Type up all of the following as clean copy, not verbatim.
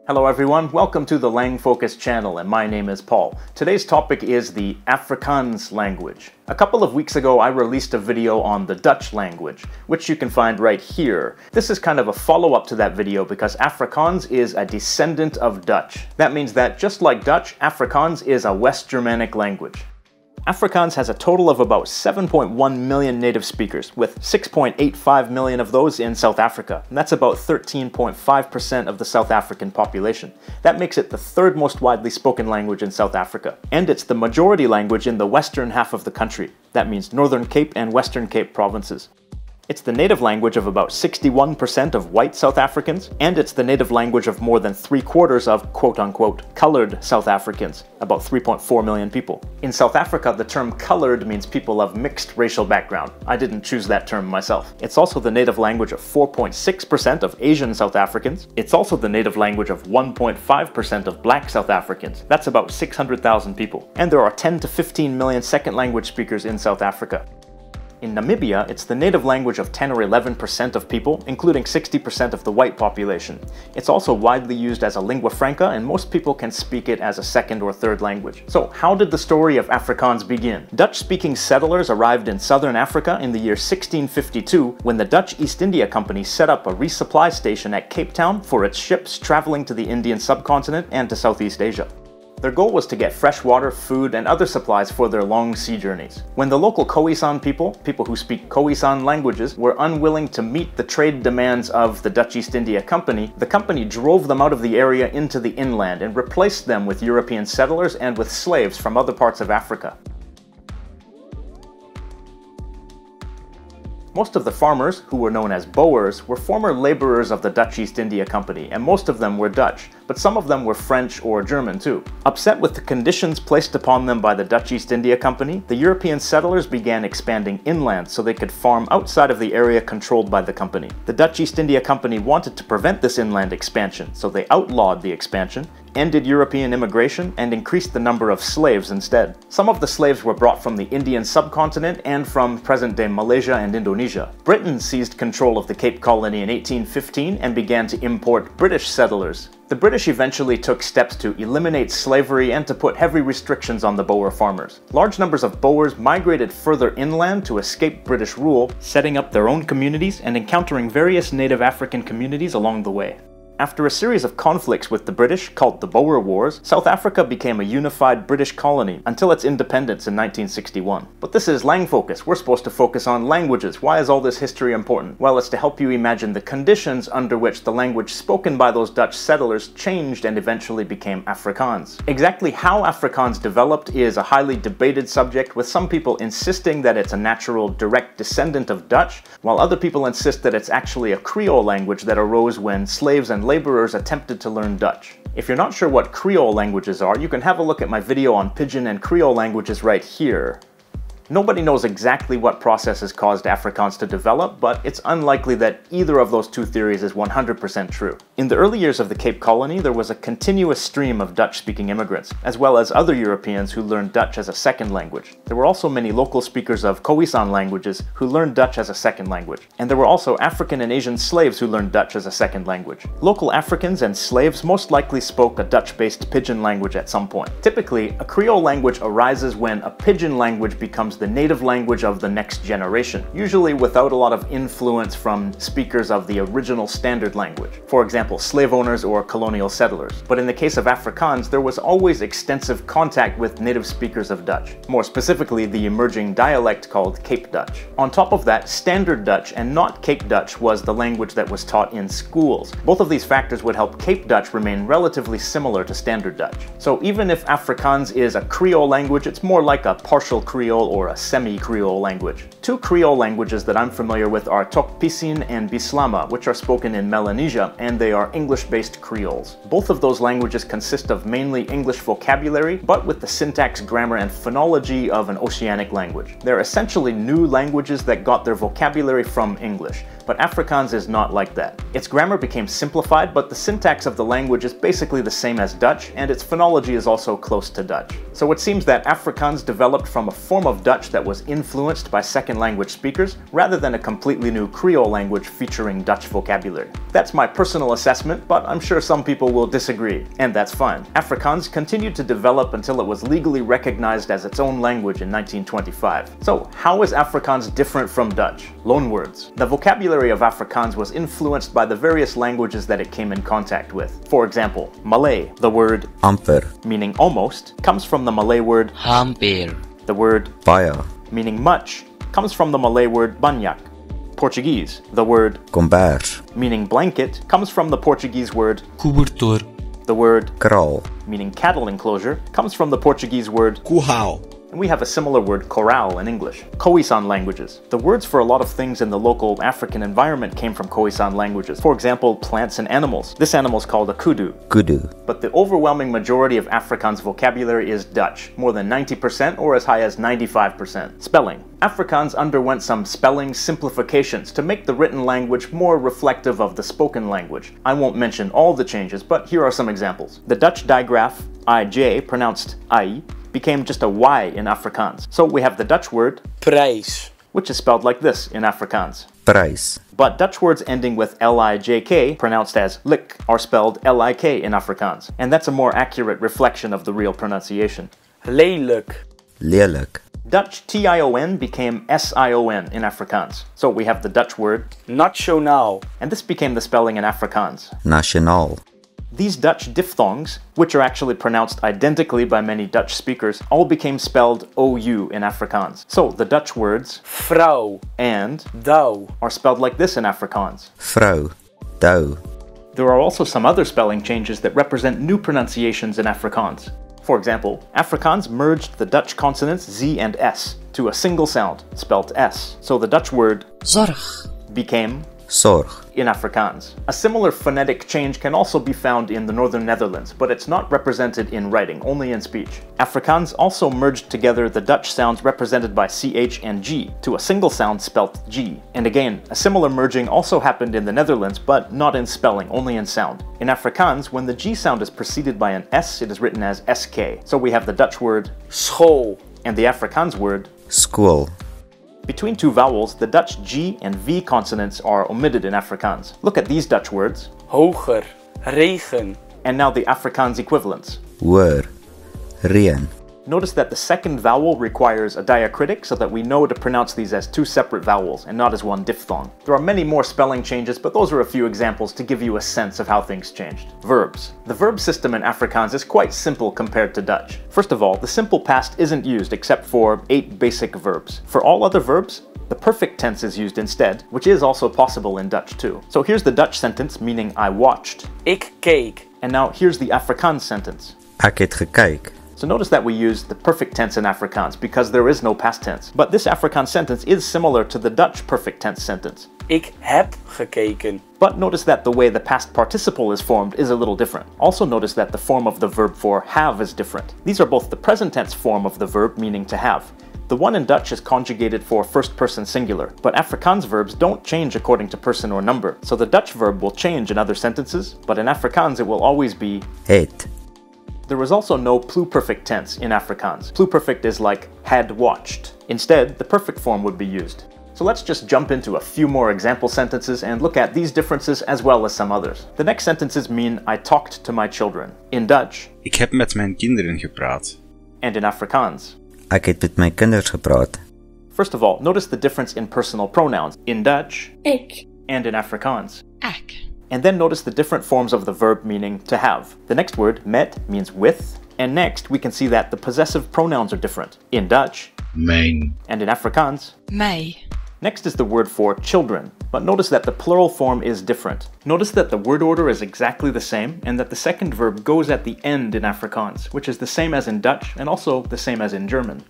Hello everyone, welcome to the Lang Focus channel, and my name is Paul. Today's topic is the Afrikaans language. A couple of weeks ago I released a video on the Dutch language, which you can find right here. This is kind of a follow-up to that video because Afrikaans is a descendant of Dutch. That means that just like Dutch, Afrikaans is a West Germanic language. Afrikaans has a total of about 7.1 million native speakers, with 6.85 million of those in South Africa, and that's about 13.5% of the South African population. That makes it the third most widely spoken language in South Africa, and it's the majority language in the western half of the country. That means Northern Cape and Western Cape provinces. It's the native language of about 61% of white South Africans, and it's the native language of more than 3/4 of quote-unquote colored South Africans, about 3.4 million people. In South Africa, the term colored means people of mixed racial background. I didn't choose that term myself. It's also the native language of 4.6% of Asian South Africans. It's also the native language of 1.5% of black South Africans. That's about 600,000 people. And there are 10 to 15 million second language speakers in South Africa. In Namibia, it's the native language of 10 or 11% of people, including 60% of the white population. It's also widely used as a lingua franca, and most people can speak it as a second or third language. So, how did the story of Afrikaans begin? Dutch-speaking settlers arrived in southern Africa in the year 1652, when the Dutch East India Company set up a resupply station at Cape Town for its ships traveling to the Indian subcontinent and to Southeast Asia. Their goal was to get fresh water, food, and other supplies for their long sea journeys. When the local Khoisan people who speak Khoisan languages, were unwilling to meet the trade demands of the Dutch East India Company, the company drove them out of the area into the inland and replaced them with European settlers and with slaves from other parts of Africa. Most of the farmers, who were known as Boers, were former laborers of the Dutch East India Company, and most of them were Dutch, but some of them were French or German too. Upset with the conditions placed upon them by the Dutch East India Company, the European settlers began expanding inland so they could farm outside of the area controlled by the company. The Dutch East India Company wanted to prevent this inland expansion, so they outlawed the expansion, ended European immigration, and increased the number of slaves instead. Some of the slaves were brought from the Indian subcontinent and from present-day Malaysia and Indonesia. Britain seized control of the Cape Colony in 1815 and began to import British settlers. The British eventually took steps to eliminate slavery and to put heavy restrictions on the Boer farmers. Large numbers of Boers migrated further inland to escape British rule, setting up their own communities and encountering various native African communities along the way. After a series of conflicts with the British, called the Boer Wars, South Africa became a unified British colony until its independence in 1961. But this is Lang Focus. We're supposed to focus on languages. Why is all this history important? Well, it's to help you imagine the conditions under which the language spoken by those Dutch settlers changed and eventually became Afrikaans. Exactly how Afrikaans developed is a highly debated subject, with some people insisting that it's a natural, direct descendant of Dutch, while other people insist that it's actually a Creole language that arose when slaves and laborers attempted to learn Dutch. If you're not sure what Creole languages are, you can have a look at my video on Pidgin and Creole languages right here. Nobody knows exactly what processes caused Afrikaans to develop, but it's unlikely that either of those two theories is 100% true. In the early years of the Cape Colony, there was a continuous stream of Dutch-speaking immigrants, as well as other Europeans who learned Dutch as a second language. There were also many local speakers of Khoisan languages who learned Dutch as a second language. And there were also African and Asian slaves who learned Dutch as a second language. Local Africans and slaves most likely spoke a Dutch-based Pidgin language at some point. Typically, a Creole language arises when a Pidgin language becomes the native language of the next generation, usually without a lot of influence from speakers of the original standard language, for example, slave owners or colonial settlers. But in the case of Afrikaans, there was always extensive contact with native speakers of Dutch, more specifically the emerging dialect called Cape Dutch. On top of that, Standard Dutch and not Cape Dutch was the language that was taught in schools. Both of these factors would help Cape Dutch remain relatively similar to Standard Dutch. So even if Afrikaans is a Creole language, it's more like a partial Creole or a semi-Creole language. Two Creole languages that I'm familiar with are Tokpisin and Bislama, which are spoken in Melanesia, and they are English-based Creoles. Both of those languages consist of mainly English vocabulary, but with the syntax, grammar, and phonology of an oceanic language. They're essentially new languages that got their vocabulary from English. but Afrikaans is not like that. Its grammar became simplified, but the syntax of the language is basically the same as Dutch, and its phonology is also close to Dutch. So it seems that Afrikaans developed from a form of Dutch that was influenced by second language speakers, rather than a completely new Creole language featuring Dutch vocabulary. That's my personal assessment, but I'm sure some people will disagree, and that's fine. Afrikaans continued to develop until it was legally recognized as its own language in 1925. So how is Afrikaans different from Dutch? Loanwords. The vocabulary of Afrikaans was influenced by the various languages that it came in contact with. For example, Malay, the word amper, meaning almost, comes from the Malay word hampir. The word baie, meaning much, comes from the Malay word banyak. Portuguese, the word kombers, meaning blanket, comes from the Portuguese word Cobertor. The word kraal, meaning cattle enclosure, comes from the Portuguese word curral. and we have a similar word corral in English. Khoisan languages. The words for a lot of things in the local African environment came from Khoisan languages. For example, plants and animals. This animal is called a kudu. kudu, But the overwhelming majority of Afrikaans vocabulary is Dutch, more than 90% or as high as 95%. Spelling. Afrikaans underwent some spelling simplifications to make the written language more reflective of the spoken language. I won't mention all the changes, but here are some examples. The Dutch digraph IJ, pronounced I, became just a Y in Afrikaans. So we have the Dutch word Prijs. which is spelled like this in Afrikaans. prys, But Dutch words ending with lijk, pronounced as lik, are spelled lik in Afrikaans. And that's a more accurate reflection of the real pronunciation. Lelijk. lelik, Dutch tion became sion in Afrikaans. So we have the Dutch word, Nationaal. and this became the spelling in Afrikaans. nationaal, These Dutch diphthongs, which are actually pronounced identically by many Dutch speakers, all became spelled OU in Afrikaans. So the Dutch words Vrouw. and Douw. are spelled like this in Afrikaans. vrou, dou, There are also some other spelling changes that represent new pronunciations in Afrikaans. For example, Afrikaans merged the Dutch consonants Z and S to a single sound, spelt S. So the Dutch word Zorg. became sorg, in Afrikaans. A similar phonetic change can also be found in the northern Netherlands, but it's not represented in writing, only in speech. Afrikaans also merged together the Dutch sounds represented by CH and G to a single sound spelt G. And again, a similar merging also happened in the Netherlands, but not in spelling, only in sound. In Afrikaans, when the G sound is preceded by an S, it is written as SK. So we have the Dutch word School. and the Afrikaans word. skool, Between two vowels, the Dutch G and V consonants are omitted in Afrikaans. Look at these Dutch words, Hoger. Regen. and now the Afrikaans equivalents. hoor, reën, Notice that the second vowel requires a diacritic so that we know to pronounce these as two separate vowels and not as one diphthong. There are many more spelling changes, but those are a few examples to give you a sense of how things changed. Verbs. The verb system in Afrikaans is quite simple compared to Dutch. First of all, the simple past isn't used except for 8 basic verbs. For all other verbs, the perfect tense is used instead, which is also possible in Dutch too. So here's the Dutch sentence meaning I watched. Ik keek. And now here's the Afrikaans sentence. ek het gekyk, So notice that we use the perfect tense in Afrikaans because there is no past tense. But this Afrikaans sentence is similar to the Dutch perfect tense sentence. Ik heb gekeken. But notice that the way the past participle is formed is a little different. Also notice that the form of the verb for have is different. These are both the present tense form of the verb meaning to have. The one in Dutch is conjugated for first person singular, but Afrikaans verbs don't change according to person or number. So the Dutch verb will change in other sentences, but in Afrikaans it will always be het, There is also no pluperfect tense in Afrikaans. Pluperfect is like had watched. Instead, the perfect form would be used. So let's just jump into a few more example sentences and look at these differences as well as some others. The next sentences mean I talked to my children. In Dutch, Ik heb met mijn kinderen gepraat. and in Afrikaans. ek het met my kinders gepraat, First of all, notice the difference in personal pronouns. In Dutch, Ik. and in Afrikaans. Ek. And then notice the different forms of the verb meaning to have. The next word, met, means with, and next we can see that the possessive pronouns are different. In Dutch, Mijn. and in Afrikaans. My. Next is the word for children, but notice that the plural form is different. Notice that the word order is exactly the same, and that the second verb goes at the end in Afrikaans, which is the same as in Dutch, and also the same as in German.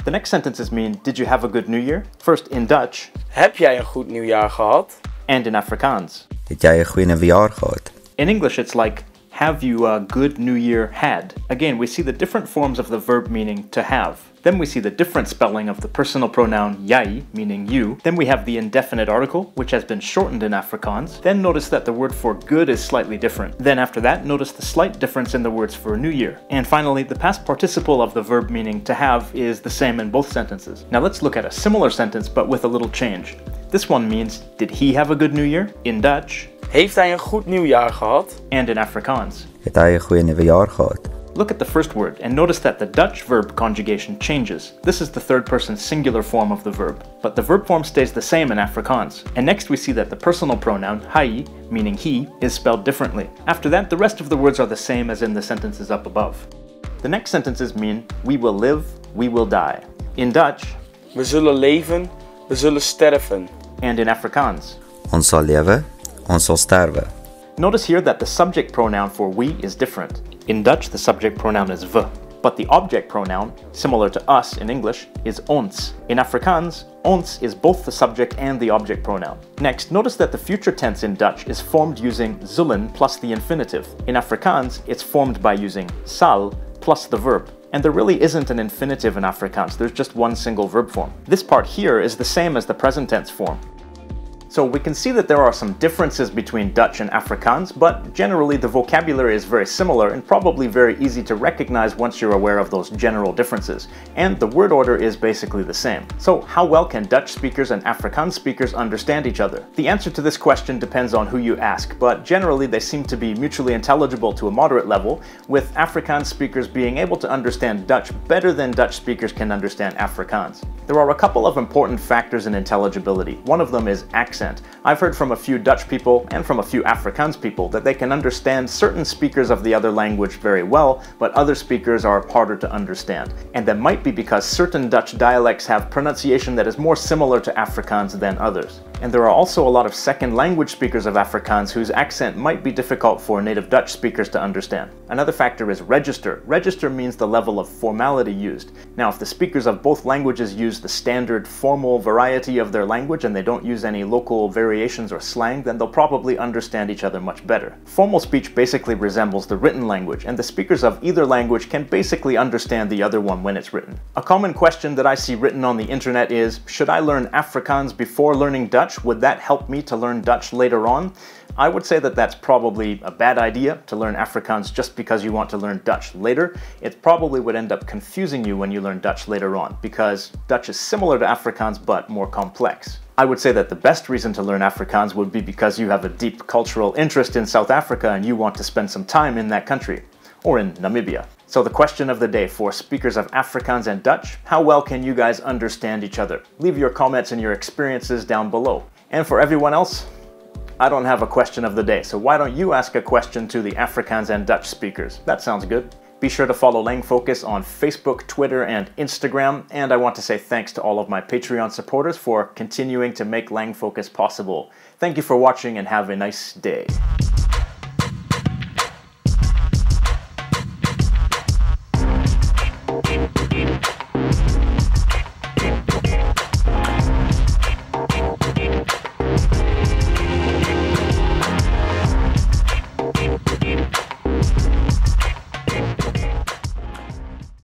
The next sentences mean, did you have a good New Year? First in Dutch, Heb jij een goed nieuwjaar gehad? and in Afrikaans. het jy 'n goeie nuwejaar gehad, In English it's like, have you a good new year had? Again, we see the different forms of the verb meaning to have. Then we see the different spelling of the personal pronoun jy, meaning you. Then we have the indefinite article, which has been shortened in Afrikaans. Then notice that the word for good is slightly different. Then after that, notice the slight difference in the words for new year. And finally, the past participle of the verb meaning to have is the same in both sentences. Now let's look at a similar sentence, but with a little change. This one means, did he have a good new year? In Dutch. Heeft hij een goed nieuwjaar gehad? And in Afrikaans. Het hy 'n goeie nuwe jaar gehad? Look at the first word and notice that the Dutch verb conjugation changes. This is the third person singular form of the verb, but the verb form stays the same in Afrikaans. And next we see that the personal pronoun hy, meaning he, is spelled differently. After that, the rest of the words are the same as in the sentences up above. The next sentences mean, we will live, we will die. In Dutch, We zullen leven, we zullen sterven. and in Afrikaans. Ons sal lewe, ons sal sterwe. Notice here that the subject pronoun for we is different. In Dutch, the subject pronoun is we, but the object pronoun, similar to us in English, is ons. In Afrikaans, ons is both the subject and the object pronoun. Next, notice that the future tense in Dutch is formed using zullen plus the infinitive. In Afrikaans, it's formed by using sal plus the verb. And there really isn't an infinitive in Afrikaans, there's just one single verb form. This part here is the same as the present tense form. So we can see that there are some differences between Dutch and Afrikaans, but generally the vocabulary is very similar and probably very easy to recognize once you're aware of those general differences. And the word order is basically the same. So how well can Dutch speakers and Afrikaans speakers understand each other? The answer to this question depends on who you ask, but generally they seem to be mutually intelligible to a moderate level, with Afrikaans speakers being able to understand Dutch better than Dutch speakers can understand Afrikaans. There are a couple of important factors in intelligibility. One of them is accent. I've heard from a few Dutch people and from a few Afrikaans people that they can understand certain speakers of the other language very well, but other speakers are harder to understand. And that might be because certain Dutch dialects have pronunciation that is more similar to Afrikaans than others. And there are also a lot of second language speakers of Afrikaans whose accent might be difficult for native Dutch speakers to understand. Another factor is register. Register means the level of formality used. Now, if the speakers of both languages use the standard formal variety of their language and they don't use any local variations or slang, then they'll probably understand each other much better. Formal speech basically resembles the written language, and the speakers of either language can basically understand the other one when it's written. A common question that I see written on the internet is, should I learn Afrikaans before learning Dutch? Would that help me to learn Dutch later on? I would say that that's probably a bad idea to learn Afrikaans just because you want to learn Dutch later. It probably would end up confusing you when you learn Dutch later on, because Dutch is similar to Afrikaans but more complex. I would say that the best reason to learn Afrikaans would be because you have a deep cultural interest in South Africa and you want to spend some time in that country, or in Namibia. So the question of the day for speakers of Afrikaans and Dutch, how well can you guys understand each other? Leave your comments and your experiences down below. And for everyone else, I don't have a question of the day, so why don't you ask a question to the Afrikaans and Dutch speakers? That sounds good. Be sure to follow Lang Focus on Facebook, Twitter, and Instagram, and I want to say thanks to all of my Patreon supporters for continuing to make Lang Focus possible. Thank you for watching and have a nice day.